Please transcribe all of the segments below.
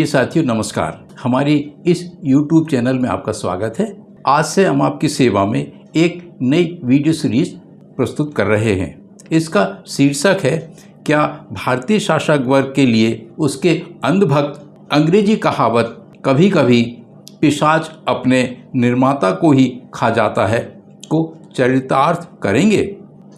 प्रिय साथियों नमस्कार। हमारी इस YouTube चैनल में आपका स्वागत है। आज से हम आपकी सेवा में एक नई वीडियो सीरीज प्रस्तुत कर रहे हैं। इसका शीर्षक है क्या भारतीय शासक वर्ग के लिए उसके अंधभक्त अंग्रेजी कहावत कभी कभी पिशाच अपने निर्माता को ही खा जाता है को चरितार्थ करेंगे।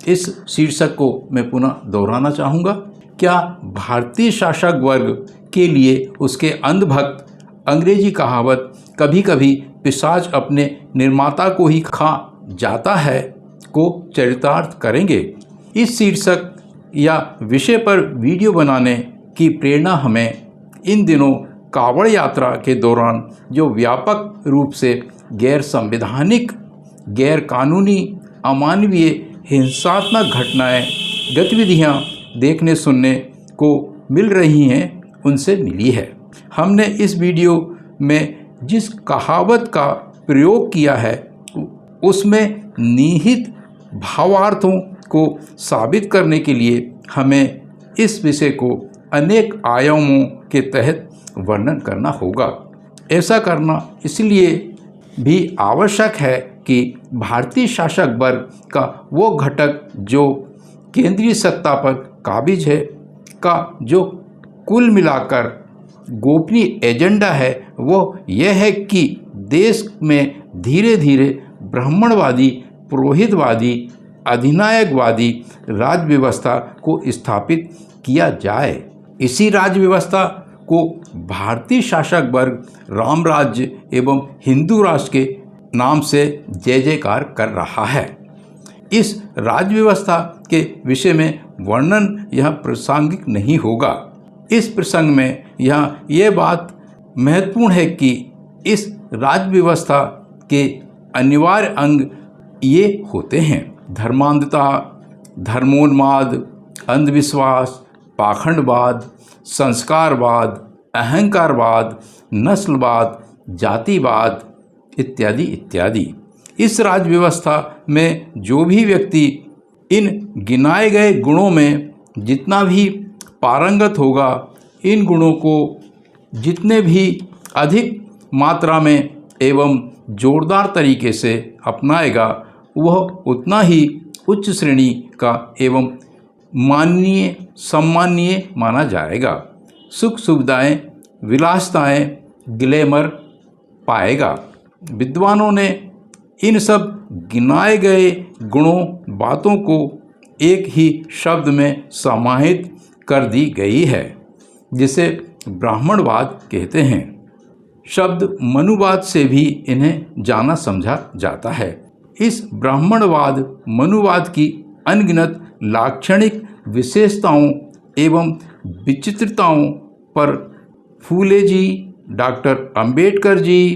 इस शीर्षक को मैं पुनः दोहराना चाहूँगा। क्या भारतीय शासक वर्ग के लिए उसके अंधभक्त अंग्रेजी कहावत कभी कभी पिशाच अपने निर्माता को ही खा जाता है को चरितार्थ करेंगे। इस शीर्षक या विषय पर वीडियो बनाने की प्रेरणा हमें इन दिनों कांवड़ यात्रा के दौरान जो व्यापक रूप से गैर संवैधानिक, गैर कानूनी, अमानवीय, हिंसात्मक घटनाएं, गतिविधियां देखने सुनने को मिल रही हैं उनसे मिली है। हमने इस वीडियो में जिस कहावत का प्रयोग किया है उसमें निहित भावार्थों को साबित करने के लिए हमें इस विषय को अनेक आयामों के तहत वर्णन करना होगा। ऐसा करना इसलिए भी आवश्यक है कि भारतीय शासक वर्ग का वो घटक जो केंद्रीय सत्ता पर काबिज है का जो कुल मिलाकर गोपनीय एजेंडा है वो यह है कि देश में धीरे धीरे ब्राह्मणवादी, पुरोहितवादी, अधिनायकवादी राज व्यवस्था को स्थापित किया जाए। इसी राज व्यवस्था को भारतीय शासक वर्ग राम राज्य एवं हिंदू राष्ट्र के नाम से जय जयकार कर रहा है। इस राज व्यवस्था के विषय में वर्णन यह प्रासंगिक नहीं होगा। इस प्रसंग में यहाँ ये बात महत्वपूर्ण है कि इस राज व्यवस्था के अनिवार्य अंग ये होते हैं: धर्मांधता, धर्मोन्माद, अंधविश्वास, पाखंडवाद, संस्कारवाद, अहंकारवाद, नस्लवाद, जातिवाद इत्यादि इत्यादि। इस राज व्यवस्था में जो भी व्यक्ति इन गिनाए गए गुणों में जितना भी पारंगत होगा, इन गुणों को जितने भी अधिक मात्रा में एवं जोरदार तरीके से अपनाएगा वह उतना ही उच्च श्रेणी का एवं माननीय, सम्माननीय माना जाएगा। सुख सुविधाएं, विलासिताएं, ग्लैमर पाएगा। विद्वानों ने इन सब गिनाए गए गुणों, बातों को एक ही शब्द में समाहित कर दी गई है जिसे ब्राह्मणवाद कहते हैं। शब्द मनुवाद से भी इन्हें जाना समझा जाता है। इस ब्राह्मणवाद, मनुवाद की अनगिनत लाक्षणिक विशेषताओं एवं विचित्रताओं पर फूले जी, डॉक्टर अंबेडकर जी,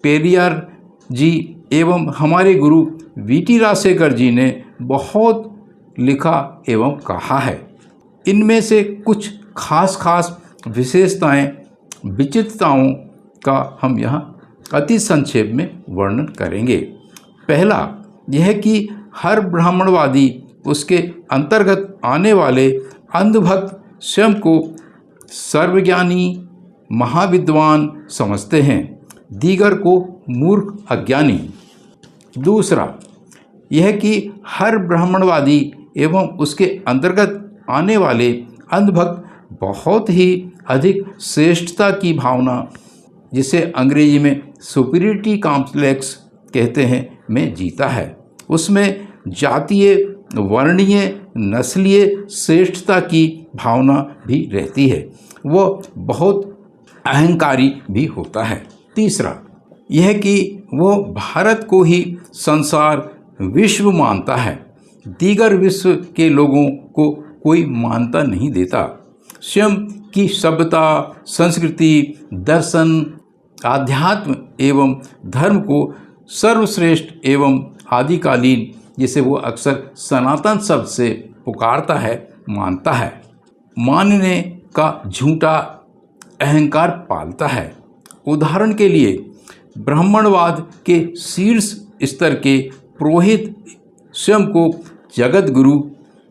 पेरियार जी एवं हमारे गुरु वीटी राजशेखर जी ने बहुत लिखा एवं कहा है। इनमें से कुछ खास विशेषताएं, विचित्रताओं का हम यहाँ अति संक्षेप में वर्णन करेंगे। पहला यह कि हर ब्राह्मणवादी उसके अंतर्गत आने वाले अंधभक्त स्वयं को सर्वज्ञानी, महाविद्वान समझते हैं, दीगर को मूर्ख, अज्ञानी। दूसरा यह कि हर ब्राह्मणवादी एवं उसके अंतर्गत आने वाले अंधभक्त बहुत ही अधिक श्रेष्ठता की भावना, जिसे अंग्रेजी में सुपीरियरिटी कॉम्प्लेक्स कहते हैं, में जीता है। उसमें जातीय, वर्णीय, नस्लीय श्रेष्ठता की भावना भी रहती है। वह बहुत अहंकारी भी होता है। तीसरा यह कि वह भारत को ही संसार, विश्व मानता है, दीगर विश्व के लोगों को कोई मान्यता नहीं देता। स्वयं की सभ्यता, संस्कृति, दर्शन, आध्यात्म एवं धर्म को सर्वश्रेष्ठ एवं आदिकालीन, जिसे वो अक्सर सनातन शब्द से पुकारता है, मानता है। मानने का झूठा अहंकार पालता है। उदाहरण के लिए ब्राह्मणवाद के शीर्ष स्तर के पुरोहित स्वयं को जगत गुरु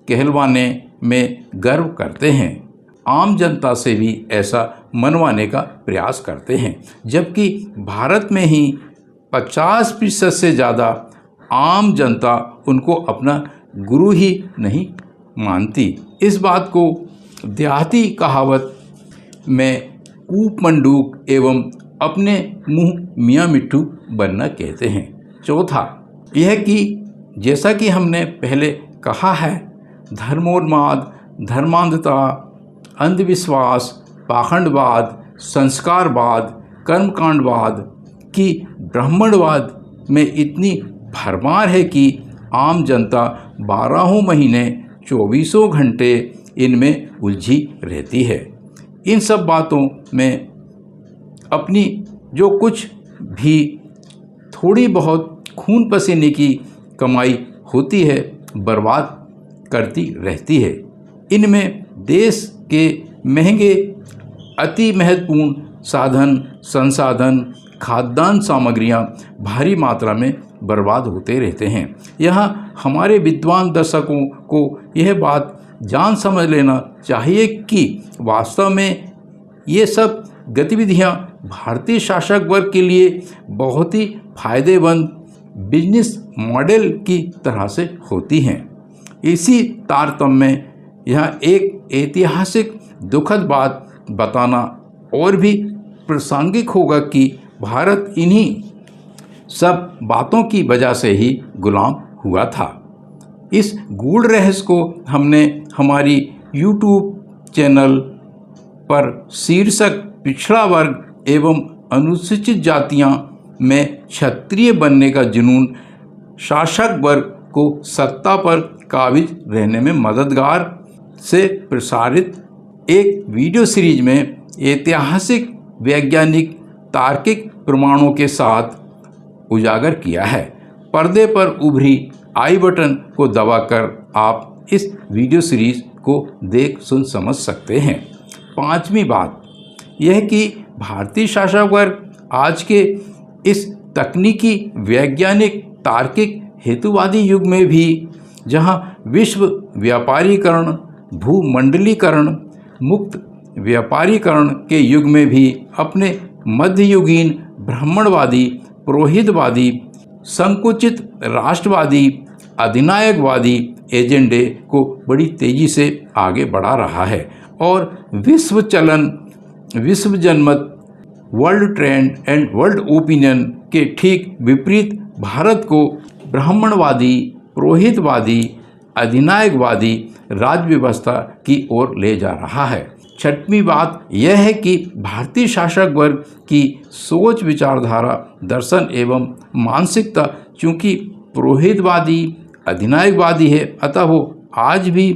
कहलवाने में गर्व करते हैं। आम जनता से भी ऐसा मनवाने का प्रयास करते हैं, जबकि भारत में ही 50% से ज़्यादा आम जनता उनको अपना गुरु ही नहीं मानती। इस बात को देहाती कहावत में कूप मंडूक एवं अपने मुंह मियाँ मिट्ठू बनना कहते हैं। चौथा यह कि जैसा कि हमने पहले कहा है, धर्मोन्माद, धर्मांधता, अंधविश्वास, पाखंडवाद, संस्कारवाद, कर्मकांडवाद की ब्राह्मणवाद में इतनी भरमार है कि आम जनता 12 महीने 24 घंटे इनमें उलझी रहती है। इन सब बातों में अपनी जो कुछ भी थोड़ी बहुत खून पसीने की कमाई होती है बर्बाद करती रहती है। इनमें देश के महंगे अति महत्वपूर्ण साधन संसाधन खाद्यान्न सामग्रियां भारी मात्रा में बर्बाद होते रहते हैं। यहाँ हमारे विद्वान दर्शकों को यह बात जान समझ लेना चाहिए कि वास्तव में ये सब गतिविधियाँ भारतीय शासक वर्ग के लिए बहुत ही फायदेमंद बिजनेस मॉडल की तरह से होती हैं। इसी तारतम्य में यहाँ एक ऐतिहासिक दुखद बात बताना और भी प्रासंगिक होगा कि भारत इन्हीं सब बातों की वजह से ही गुलाम हुआ था। इस गूढ़ रहस्य को हमने हमारी YouTube चैनल पर शीर्षक पिछड़ा वर्ग एवं अनुसूचित जातियां में क्षत्रिय बनने का जुनून शासक वर्ग को सत्ता पर काबिज रहने में मददगार से प्रसारित एक वीडियो सीरीज में ऐतिहासिक वैज्ञानिक तार्किक प्रमाणों के साथ उजागर किया है। पर्दे पर उभरी आई बटन को दबाकर आप इस वीडियो सीरीज को देख सुन समझ सकते हैं। पांचवी बात यह कि भारतीय शासक वर्ग आज के इस तकनीकी वैज्ञानिक तार्किक हेतुवादी युग में भी, जहां विश्व व्यापारीकरण भूमंडलीकरण मुक्त व्यापारीकरण के युग में भी अपने मध्ययुगीन ब्राह्मणवादी पुरोहितवादी संकुचित राष्ट्रवादी अधिनायकवादी एजेंडे को बड़ी तेजी से आगे बढ़ा रहा है और विश्व चलन विश्व जनमत world trend and world opinion के ठीक विपरीत भारत को ब्राह्मणवादी पुरोहितवादी अधिनायकवादी राज्य व्यवस्था की ओर ले जा रहा है। छठवीं बात यह है कि भारतीय शासक वर्ग की सोच विचारधारा दर्शन एवं मानसिकता चूँकि पुरोहितवादी अधिनायकवादी है, अतः वो आज भी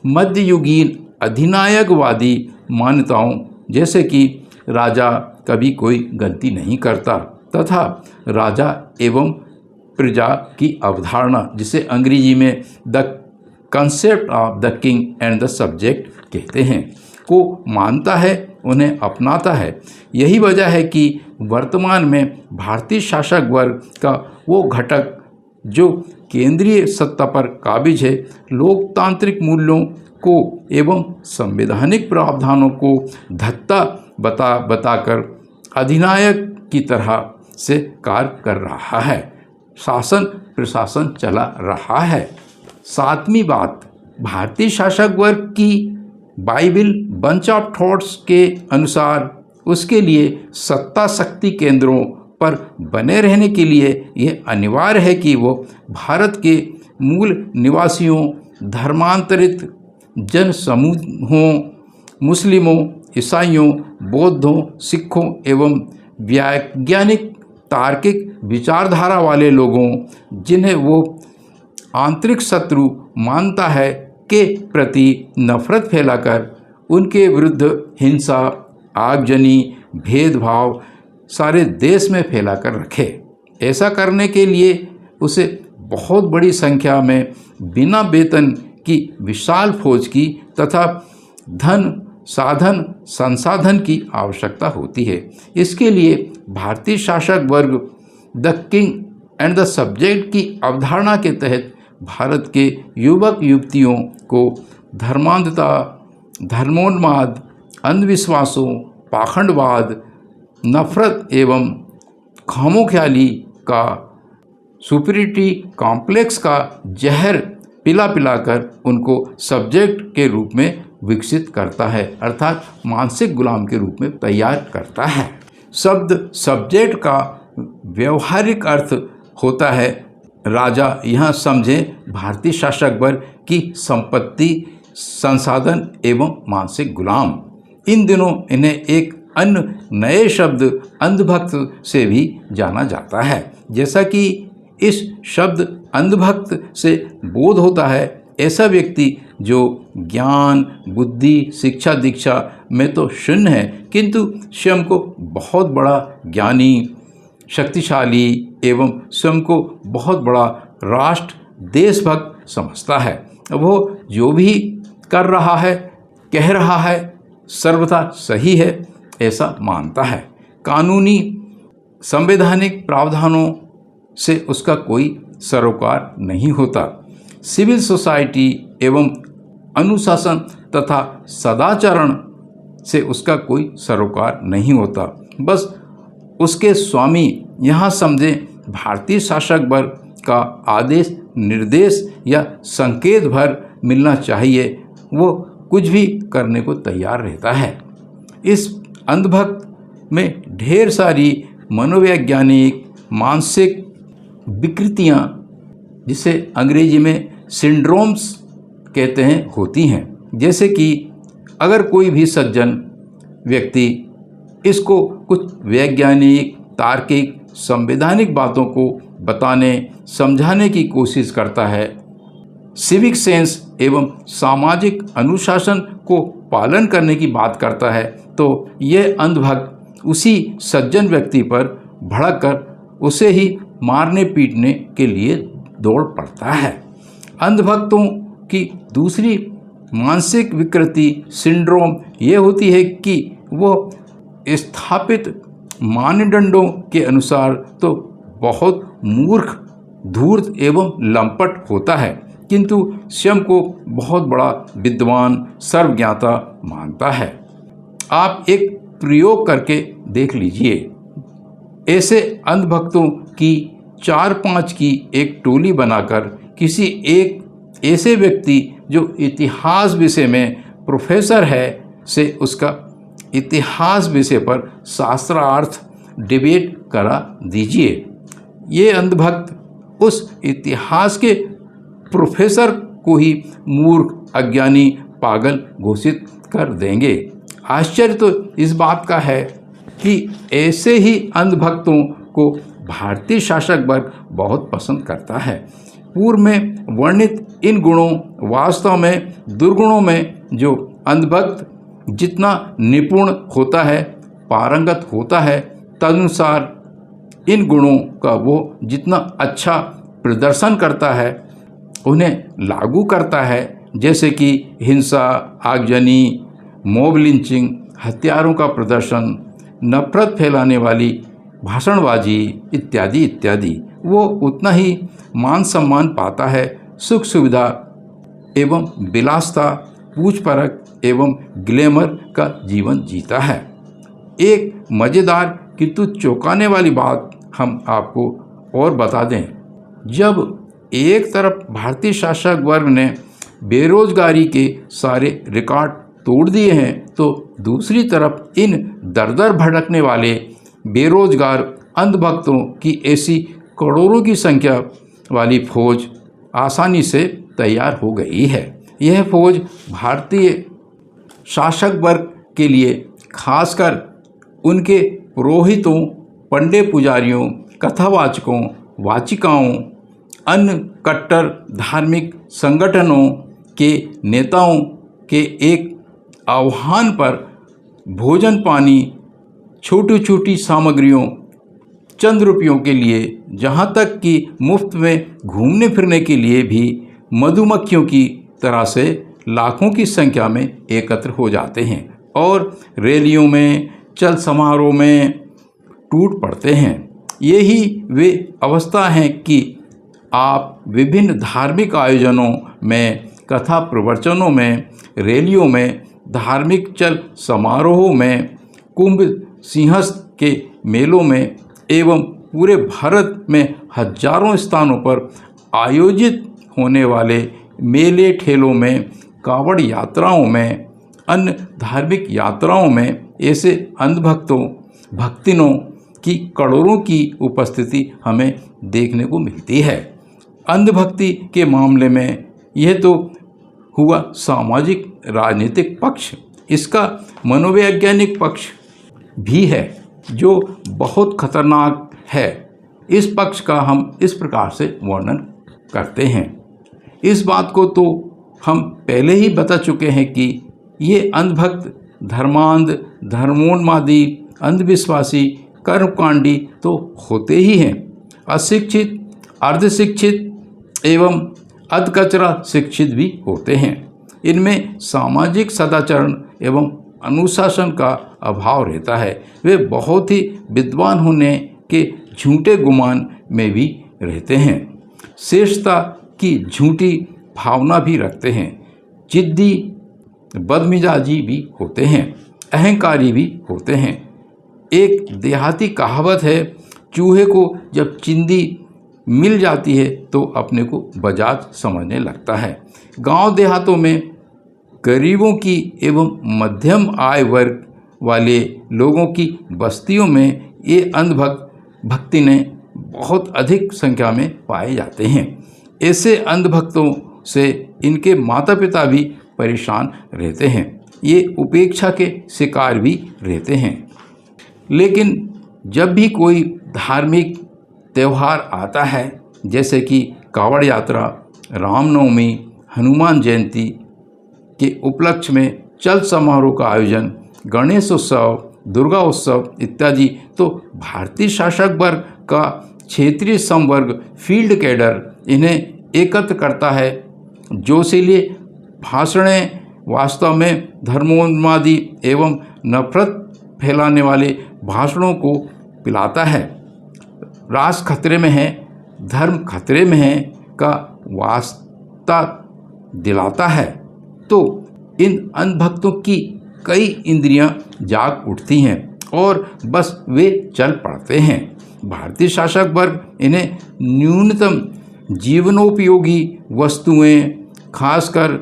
मध्ययुगीन अधिनायकवादी मान्यताओं जैसे कि राजा कभी कोई गलती नहीं करता तथा राजा एवं प्रजा की अवधारणा, जिसे अंग्रेजी में the concept of the king and the subject कहते हैं, को मानता है, उन्हें अपनाता है। यही वजह है कि वर्तमान में भारतीय शासक वर्ग का वो घटक जो केंद्रीय सत्ता पर काबिज है, लोकतांत्रिक मूल्यों को एवं संवैधानिक प्रावधानों को धत्ता बताकर अधिनायक की तरह से कार्य कर रहा है, शासन प्रशासन चला रहा है। सातवीं बात, भारतीय शासक वर्ग की बाइबिल बंच ऑफ थॉट्स के अनुसार उसके लिए सत्ता शक्ति केंद्रों पर बने रहने के लिए यह अनिवार्य है कि वो भारत के मूल निवासियों, धर्मांतरित जन समूहों, मुस्लिमों, ईसाइयों, बौद्धों, सिखों एवं वैज्ञानिक तार्किक विचारधारा वाले लोगों जिन्हें वो आंतरिक शत्रु मानता है के प्रति नफरत फैलाकर उनके विरुद्ध हिंसा, आगजनी, भेदभाव सारे देश में फैलाकर रखे। ऐसा करने के लिए उसे बहुत बड़ी संख्या में बिना वेतन की विशाल फौज की तथा धन साधन संसाधन की आवश्यकता होती है। इसके लिए भारतीय शासक वर्ग the king and the subject की अवधारणा के तहत भारत के युवक युवतियों को धर्मांधता, धर्मोन्माद, अंधविश्वासों, पाखंडवाद, नफरत एवं खामोख्याली का, सुपीरियरिटी कॉम्प्लेक्स का जहर पिलाकर उनको सब्जेक्ट के रूप में विकसित करता है, अर्थात मानसिक गुलाम के रूप में तैयार करता है। शब्द सब्जेक्ट का व्यवहारिक अर्थ होता है राजा, यहाँ समझें भारतीय शासक वर्ग की संपत्ति, संसाधन एवं मानसिक गुलाम। इन दिनों इन्हें एक अन्य नए शब्द अंधभक्त से भी जाना जाता है। जैसा कि इस शब्द अंधभक्त से बोध होता है, ऐसा व्यक्ति जो ज्ञान, बुद्धि, शिक्षा, दीक्षा में तो शून्य है, किंतु स्वयं को बहुत बड़ा ज्ञानी, शक्तिशाली एवं स्वयं को बहुत बड़ा राष्ट्र, देशभक्त समझता है। वो जो भी कर रहा है, कह रहा है, सर्वथा सही है ऐसा मानता है। कानूनी संवैधानिक प्रावधानों से उसका कोई सरोकार नहीं होता। सिविल सोसाइटी एवं अनुशासन तथा सदाचरण से उसका कोई सरोकार नहीं होता। बस उसके स्वामी, यहाँ समझें भारतीय शासक वर्ग का आदेश, निर्देश या संकेत भर मिलना चाहिए, वो कुछ भी करने को तैयार रहता है। इस अंधभक्त में ढेर सारी मनोवैज्ञानिक, मानसिक विकृतियाँ, जिसे अंग्रेजी में सिंड्रोम्स कहते हैं, होती हैं। जैसे कि अगर कोई भी सज्जन व्यक्ति इसको कुछ वैज्ञानिक, तार्किक, संवैधानिक बातों को बताने, समझाने की कोशिश करता है, सिविक सेंस एवं सामाजिक अनुशासन को पालन करने की बात करता है, तो यह अंधभक्त उसी सज्जन व्यक्ति पर भड़क कर उसे ही मारने पीटने के लिए दौड़ पड़ता है। अंधभक्तों की दूसरी मानसिक विकृति, सिंड्रोम, ये होती है कि वो स्थापित मानदंडों के अनुसार तो बहुत मूर्ख, धूर्त एवं लंपट होता है, किंतु स्वयं को बहुत बड़ा विद्वान, सर्वज्ञाता मानता है। आप एक प्रयोग करके देख लीजिए। ऐसे अंधभक्तों की 4-5 की एक टोली बनाकर किसी एक ऐसे व्यक्ति जो इतिहास विषय में प्रोफेसर है से उसका इतिहास विषय पर शास्त्रार्थ डिबेट करा दीजिए। ये अंधभक्त उस इतिहास के प्रोफेसर को ही मूर्ख, अज्ञानी, पागल घोषित कर देंगे। आश्चर्य तो इस बात का है कि ऐसे ही अंधभक्तों को भारतीय शासक वर्ग बहुत पसंद करता है। पूर्व में वर्णित इन गुणों वास्तव में दुर्गुणों में जो अंधभक्त जितना निपुण होता है, पारंगत होता है, तदनुसार इन गुणों का वो जितना अच्छा प्रदर्शन करता है, उन्हें लागू करता है। जैसे कि हिंसा, आगजनी, मॉब लिंचिंग, हथियारों का प्रदर्शन, नफरत फैलाने वाली भाषणबाजी इत्यादि इत्यादि, वो उतना ही मान सम्मान पाता है, सुख सुविधा एवं विलासता, पूछ परख एवं ग्लैमर का जीवन जीता है। एक मज़ेदार किंतु चौंकाने वाली बात हम आपको और बता दें। जब एक तरफ भारतीय शासक वर्ग ने बेरोजगारी के सारे रिकॉर्ड तोड़ दिए हैं, तो दूसरी तरफ इन दर-दर भटकने वाले बेरोजगार अंधभक्तों की ऐसी करोड़ों की संख्या वाली फौज आसानी से तैयार हो गई है। यह फौज भारतीय शासक वर्ग के लिए, खासकर उनके पुरोहितों, पंडे पुजारियों, कथावाचकों, वाचिकाओं, अन्य कट्टर धार्मिक संगठनों के नेताओं के एक आह्वान पर भोजन पानी, छोटी छोटी सामग्रियों, चंद रुपयों के लिए, जहाँ तक कि मुफ्त में घूमने फिरने के लिए भी मधुमक्खियों की तरह से लाखों की संख्या में एकत्र हो जाते हैं और रैलियों में, चल समारोह में टूट पड़ते हैं। यही वे अवस्था है कि आप विभिन्न धार्मिक आयोजनों में, कथा प्रवचनों में, रैलियों में धार्मिक चल समारोहों में, कुंभ सिंहस्थ के मेलों में एवं पूरे भारत में हजारों स्थानों पर आयोजित होने वाले मेले ठेलों में, कावड़ यात्राओं में, अन्य धार्मिक यात्राओं में ऐसे भक्तिनों की करोड़ों की उपस्थिति हमें देखने को मिलती है। अंधभक्ति के मामले में यह तो हुआ सामाजिक राजनीतिक पक्ष, इसका मनोवैज्ञानिक पक्ष भी है जो बहुत खतरनाक है। इस पक्ष का हम इस प्रकार से वर्णन करते हैं। इस बात को तो हम पहले ही बता चुके हैं कि ये अंधभक्त, धर्मांध, धर्मोन्मादी, अंधविश्वासी, कर्मकांडी तो होते ही हैं। अशिक्षित, अर्धशिक्षित एवं अधकचरा शिक्षित भी होते हैं। इनमें सामाजिक सदाचरण एवं अनुशासन का अभाव रहता है। वे बहुत ही विद्वान होने के झूठे गुमान में भी रहते हैं। श्रेष्ठता की झूठी भावना भी रखते हैं। जिद्दी, बदमिजाजी भी होते हैं। अहंकारी भी होते हैं। एक देहाती कहावत है, चूहे को जब चिंदी मिल जाती है तो अपने को बजाज समझने लगता है। गांव देहातों में गरीबों की एवं मध्यम आय वर्ग वाले लोगों की बस्तियों में ये भक्ति ने बहुत अधिक संख्या में पाए जाते हैं। ऐसे अंधभक्तों से इनके माता पिता भी परेशान रहते हैं। ये उपेक्षा के शिकार भी रहते हैं। लेकिन जब भी कोई धार्मिक त्यौहार आता है, जैसे कि कावड़ यात्रा, रामनवमी, हनुमान जयंती के उपलक्ष्य में चल समारोह का आयोजन, गणेश उत्सव, दुर्गा उत्सव इत्यादि, तो भारतीय शासक वर्ग का क्षेत्रीय संवर्ग फील्ड कैडर इन्हें एकत्र करता है। जोशीले भाषणें वास्तव में धर्मोन्मादी एवं नफरत फैलाने वाले भाषणों को पिलाता है। राष्ट्र खतरे में है, धर्म खतरे में है का वास्ता दिलाता है। तो इन अंधभक्तों की कई इंद्रियां जाग उठती हैं और बस वे चल पड़ते हैं। भारतीय शासक वर्ग इन्हें न्यूनतम जीवनोपयोगी वस्तुएं, खासकर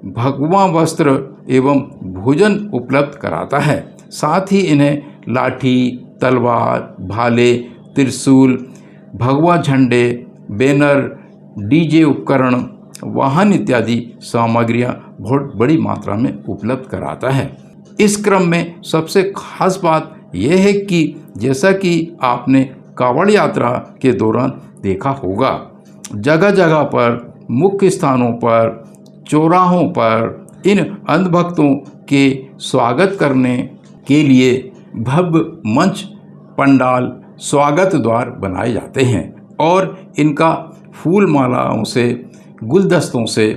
भगवा वस्त्र एवं भोजन उपलब्ध कराता है। साथ ही इन्हें लाठी, तलवार, भाले, त्रिशूल, भगवा झंडे, बैनर, डीजे उपकरण, वाहन इत्यादि सामग्रियां बहुत बड़ी मात्रा में उपलब्ध कराता है। इस क्रम में सबसे खास बात यह है कि जैसा कि आपने कावड़ यात्रा के दौरान देखा होगा, जगह जगह पर, मुख्य स्थानों पर, चौराहों पर इन अंधभक्तों के स्वागत करने के लिए भव्य मंच, पंडाल, स्वागत द्वार बनाए जाते हैं और इनका फूल मालाओं से, गुलदस्तों से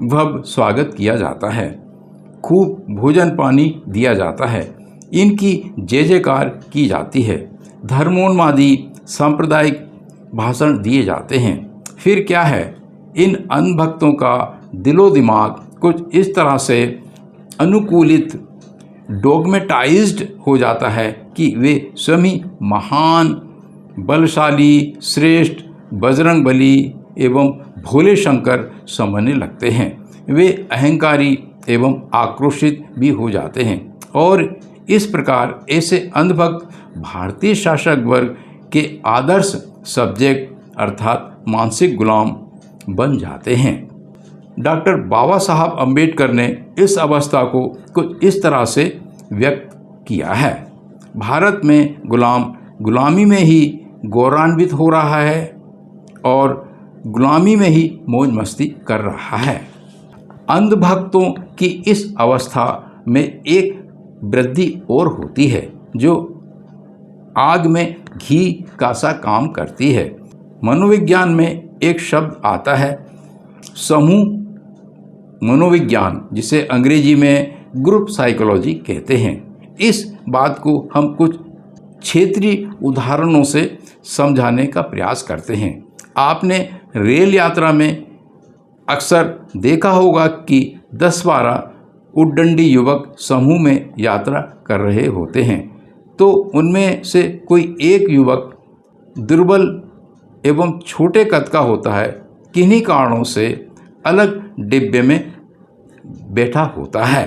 भव्य स्वागत किया जाता है। खूब भोजन पानी दिया जाता है। इनकी जय जयकार की जाती है। धर्मोन्मादी सांप्रदायिक भाषण दिए जाते हैं। फिर क्या है, इन अंधभक्तों का दिलो दिमाग कुछ इस तरह से अनुकूलित, डोगमेटाइज्ड हो जाता है कि वे स्वयं महान, बलशाली, श्रेष्ठ, बजरंगबली एवं भोले शंकर समझने लगते हैं। वे अहंकारी एवं आक्रोशित भी हो जाते हैं और इस प्रकार ऐसे अंधभक्त भारतीय शासक वर्ग के आदर्श सब्जेक्ट अर्थात मानसिक गुलाम बन जाते हैं। डॉक्टर बाबा साहब अम्बेडकर ने इस अवस्था को कुछ इस तरह से व्यक्त किया है। भारत में गुलाम गुलामी में ही गौरवान्वित हो रहा है और गुलामी में ही मौज मस्ती कर रहा है। अंधभक्तों की इस अवस्था में एक वृद्धि और होती है जो आग में घी का सा काम करती है। मनोविज्ञान में एक शब्द आता है समूह मनोविज्ञान, जिसे अंग्रेजी में ग्रुप साइकोलॉजी कहते हैं। इस बात को हम कुछ क्षेत्रीय उदाहरणों से समझाने का प्रयास करते हैं। आपने रेल यात्रा में अक्सर देखा होगा कि 10-12 उद्दंडी युवक समूह में यात्रा कर रहे होते हैं तो उनमें से कोई एक युवक दुर्बल एवं छोटे कद का होता है, किन्हीं कारणों से अलग डिब्बे में बैठा होता है।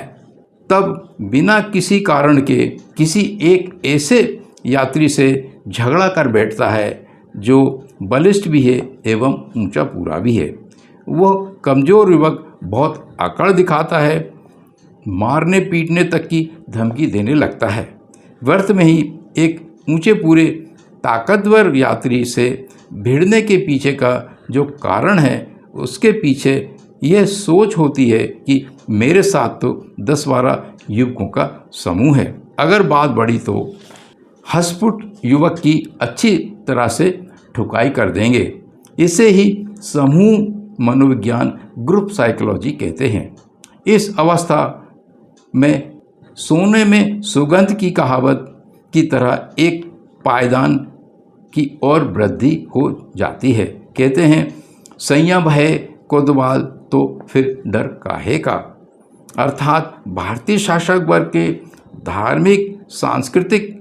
तब बिना किसी कारण के किसी एक ऐसे यात्री से झगड़ा कर बैठता है जो बलिष्ठ भी है एवं ऊंचा पूरा भी है। वह कमज़ोर युवक बहुत अकड़ दिखाता है, मारने पीटने तक की धमकी देने लगता है। व्यर्थ में ही एक ऊंचे पूरे ताकतवर यात्री से भिड़ने के पीछे का जो कारण है, उसके पीछे यह सोच होती है कि मेरे साथ तो 10-12 युवकों का समूह है, अगर बात बढ़ी तो हसपुट युवक की अच्छी तरह से ठुकाई कर देंगे। इसे ही समूह मनोविज्ञान, ग्रुप साइकोलॉजी कहते हैं। इस अवस्था में सोने में सुगंध की कहावत की तरह एक पायदान की ओर वृद्धि हो जाती है। कहते हैं संयम है कोतवाल तो फिर डर काहे का। अर्थात भारतीय शासक वर्ग के धार्मिक सांस्कृतिक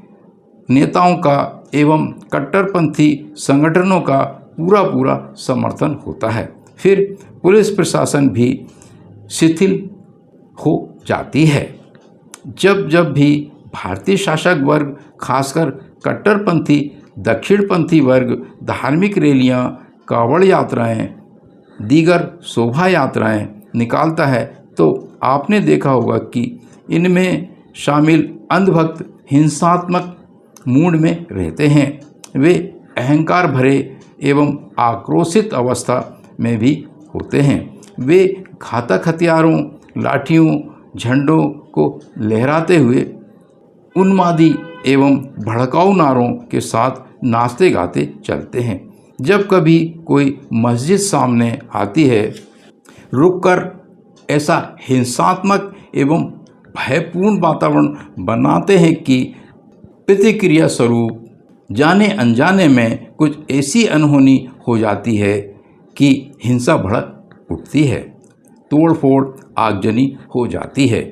नेताओं का एवं कट्टरपंथी संगठनों का पूरा समर्थन होता है। फिर पुलिस प्रशासन भी शिथिल हो जाती है। जब भी भारतीय शासक वर्ग, खासकर कट्टरपंथी दक्षिणपंथी वर्ग धार्मिक रैलियां, कावड़ यात्राएं, दीगर शोभा यात्राएं निकालता है तो आपने देखा होगा कि इनमें शामिल अंधभक्त हिंसात्मक मूड में रहते हैं। वे अहंकार भरे एवं आक्रोशित अवस्था में भी होते हैं। वे घातक हथियारों, लाठियों, झंडों को लहराते हुए उन्मादी एवं भड़काऊ नारों के साथ नाचते गाते चलते हैं। जब कभी कोई मस्जिद सामने आती है, रुककर ऐसा हिंसात्मक एवं भयपूर्ण वातावरण बनाते हैं कि प्रतिक्रिया स्वरूप जाने अनजाने में कुछ ऐसी अनहोनी हो जाती है कि हिंसा भड़क उठती है, तोड़फोड़ आगजनी हो जाती है,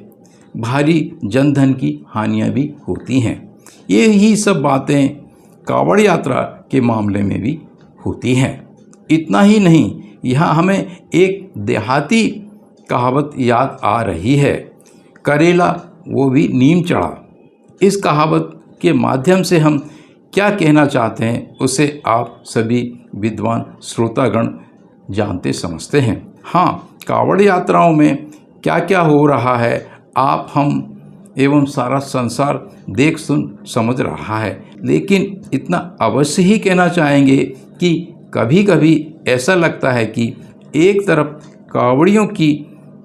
भारी जनधन की हानियां भी होती हैं। यही सब बातें कावड़ यात्रा के मामले में भी होती हैं। इतना ही नहीं, यहाँ हमें एक देहाती कहावत याद आ रही है, करेला वो भी नीम चढ़ा। इस कहावत के माध्यम से हम क्या कहना चाहते हैं उसे आप सभी विद्वान श्रोतागण जानते समझते हैं। हाँ, कावड़ यात्राओं में क्या क्या हो रहा है आप, हम एवं सारा संसार देख सुन समझ रहा है, लेकिन इतना अवश्य ही कहना चाहेंगे कि कभी कभी ऐसा लगता है कि एक तरफ कावड़ियों की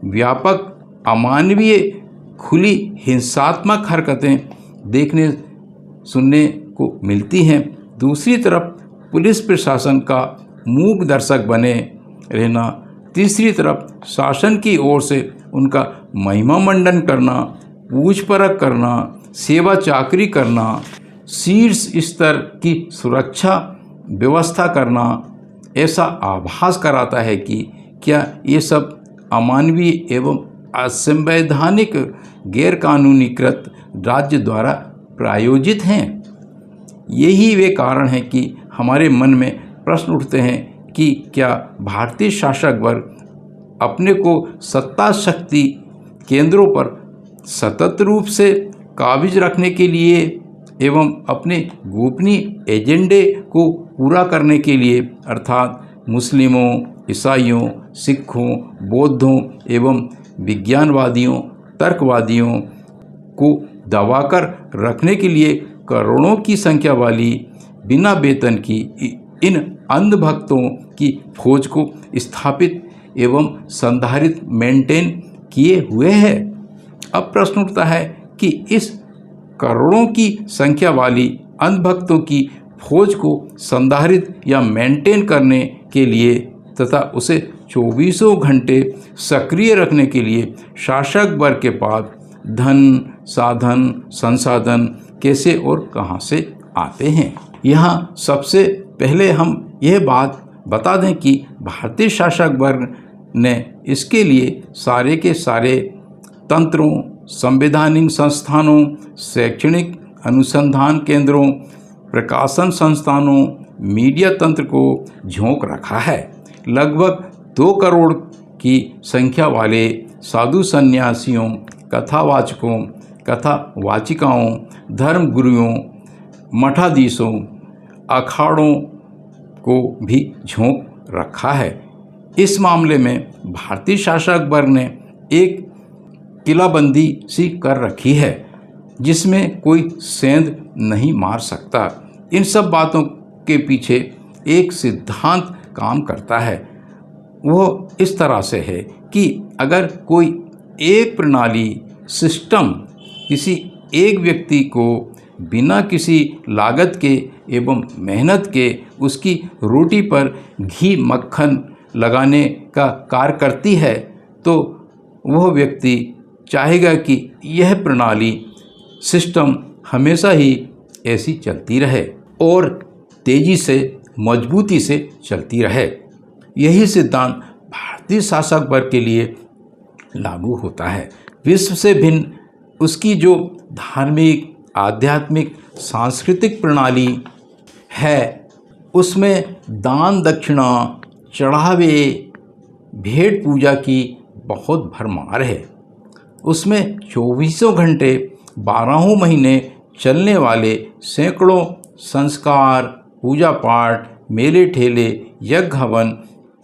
व्यापक अमानवीय खुली हिंसात्मक हरकतें देखने सुनने को मिलती हैं, दूसरी तरफ पुलिस प्रशासन का मूक दर्शक बने रहना, तीसरी तरफ शासन की ओर से उनका महिमा मंडन करना, पूछ परख करना, सेवा चाकरी करना, शीर्ष स्तर की सुरक्षा व्यवस्था करना, ऐसा आभास कराता है कि क्या ये सब अमानवीय एवं असंवैधानिक गैरकानूनीकृत राज्य द्वारा प्रायोजित हैं। यही वे कारण हैं कि हमारे मन में प्रश्न उठते हैं कि क्या भारतीय शासक वर्ग अपने को सत्ता शक्ति केंद्रों पर सतत रूप से काबिज रखने के लिए एवं अपने गोपनीय एजेंडे को पूरा करने के लिए, अर्थात मुस्लिमों, ईसाइयों, सिखों, बौद्धों एवं विज्ञानवादियों, तर्कवादियों को दबाकर रखने के लिए करोड़ों की संख्या वाली बिना वेतन की इन अंधभक्तों की फौज को स्थापित एवं संधारित मेंटेन किए हुए है। अब प्रश्न उठता है कि इस करोड़ों की संख्या वाली अंधभक्तों की फौज को संधारित या मेंटेन करने के लिए तथा उसे 24 घंटे सक्रिय रखने के लिए शासक वर्ग के पास धन, साधन, संसाधन कैसे और कहां से आते हैं। यहाँ सबसे पहले हम यह बात बता दें कि भारतीय शासक वर्ग ने इसके लिए सारे के सारे तंत्रों, संवैधानिक संस्थानों, शैक्षणिक अनुसंधान केंद्रों, प्रकाशन संस्थानों, मीडिया तंत्र को झोंक रखा है। लगभग 2 करोड़ की संख्या वाले साधु संन्यासियों, कथावाचकों, कथावाचिकाओं, धर्मगुरुओं, मठाधीशों, अखाड़ों को भी झोंक रखा है। इस मामले में भारतीय शासक वर्ग ने एक किलाबंदी सी कर रखी है जिसमें कोई सेंध नहीं मार सकता। इन सब बातों के पीछे एक सिद्धांत काम करता है। वो इस तरह से है कि अगर कोई एक प्रणाली, सिस्टम किसी एक व्यक्ति को बिना किसी लागत के एवं मेहनत के उसकी रोटी पर घी मक्खन लगाने का कार्य करती है, तो वह व्यक्ति चाहेगा कि यह प्रणाली, सिस्टम हमेशा ही ऐसी चलती रहे और तेजी से, मजबूती से चलती रहे। यही सिद्धांत भारतीय शासक वर्ग के लिए लागू होता है। विश्व से भिन्न उसकी जो धार्मिक, आध्यात्मिक, सांस्कृतिक प्रणाली है, उसमें दान दक्षिणा, चढ़ावे, भेंट पूजा की बहुत भरमार है। उसमें 24 घंटे 12 महीने चलने वाले सैकड़ों संस्कार, पूजा पाठ, मेले ठेले, यज्ञ हवन,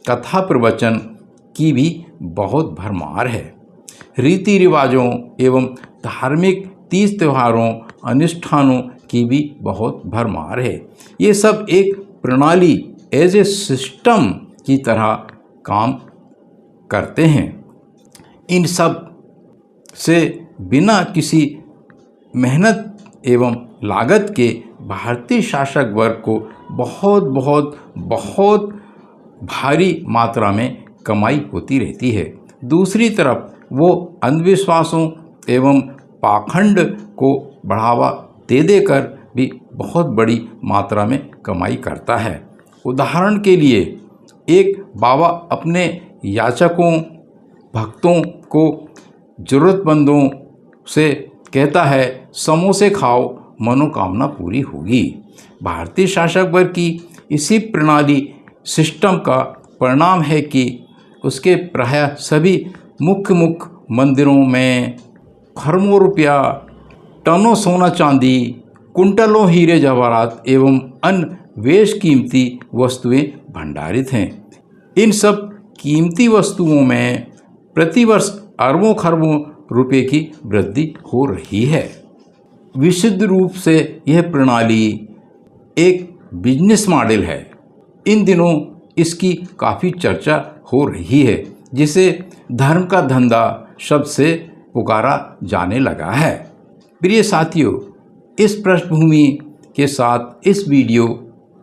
कथा प्रवचन की भी बहुत भरमार है। रीति रिवाजों एवं धार्मिक तीज त्योहारों, अनुष्ठानों की भी बहुत भरमार है। ये सब एक प्रणाली, एज ए सिस्टम की तरह काम करते हैं। इन सब से बिना किसी मेहनत एवं लागत के भारतीय शासक वर्ग को बहुत बहुत बहुत भारी मात्रा में कमाई होती रहती है। दूसरी तरफ वो अंधविश्वासों एवं पाखंड को बढ़ावा दे देकर भी बहुत बड़ी मात्रा में कमाई करता है। उदाहरण के लिए एक बाबा अपने याचकों, भक्तों को, ज़रूरतमंदों से कहता है, समोसे खाओ, मनोकामना पूरी होगी। भारतीय शासक वर्ग की इसी प्रणाली, सिस्टम का परिणाम है कि उसके प्रायः सभी मुख्य मंदिरों में खरबों रुपया, टनों सोना चांदी, कुंटलों हीरे जवाहरात एवं अन्य बेशकीमती वस्तुएं भंडारित हैं। इन सब कीमती वस्तुओं में प्रतिवर्ष अरबों खरबों रुपए की वृद्धि हो रही है। विशुद्ध रूप से यह प्रणाली एक बिजनेस मॉडल है। इन दिनों इसकी काफ़ी चर्चा हो रही है, जिसे धर्म का धंधा शब्द से पुकारा जाने लगा है। प्रिय साथियों, इस पृष्ठभूमि के साथ इस वीडियो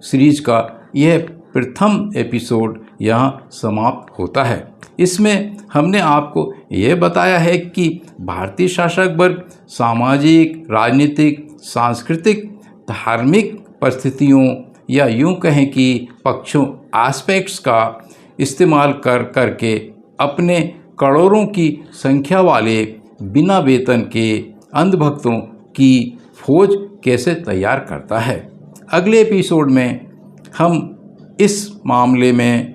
सीरीज का यह प्रथम एपिसोड यहाँ समाप्त होता है। इसमें हमने आपको यह बताया है कि भारतीय शासक वर्ग सामाजिक, राजनीतिक, सांस्कृतिक, धार्मिक परिस्थितियों या यूँ कहें कि पक्षों, एस्पेक्ट्स का इस्तेमाल करके अपने करोड़ों की संख्या वाले बिना वेतन के अंधभक्तों की फौज कैसे तैयार करता है। अगले एपिसोड में हम इस मामले में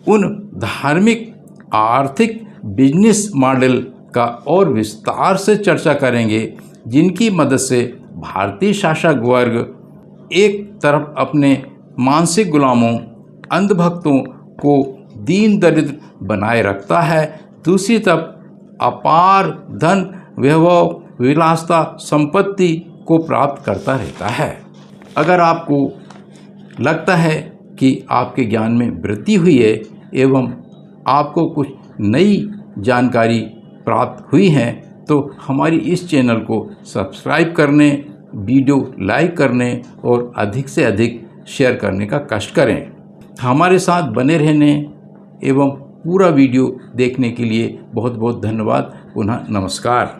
उन धार्मिक, आर्थिक, बिजनेस मॉडल का और विस्तार से चर्चा करेंगे, जिनकी मदद से भारतीय शासक वर्ग एक तरफ अपने मानसिक गुलामों, अंधभक्तों को दीन दरिद्र बनाए रखता है, दूसरी तरफ अपार धन, वैभव, विलासता, संपत्ति को प्राप्त करता रहता है। अगर आपको लगता है कि आपके ज्ञान में वृद्धि हुई है एवं आपको कुछ नई जानकारी प्राप्त हुई है, तो हमारी इस चैनल को सब्सक्राइब करने, वीडियो लाइक करने और अधिक से अधिक शेयर करने का कष्ट करें। हमारे साथ बने रहने एवं पूरा वीडियो देखने के लिए बहुत बहुत धन्यवाद। पुनः नमस्कार।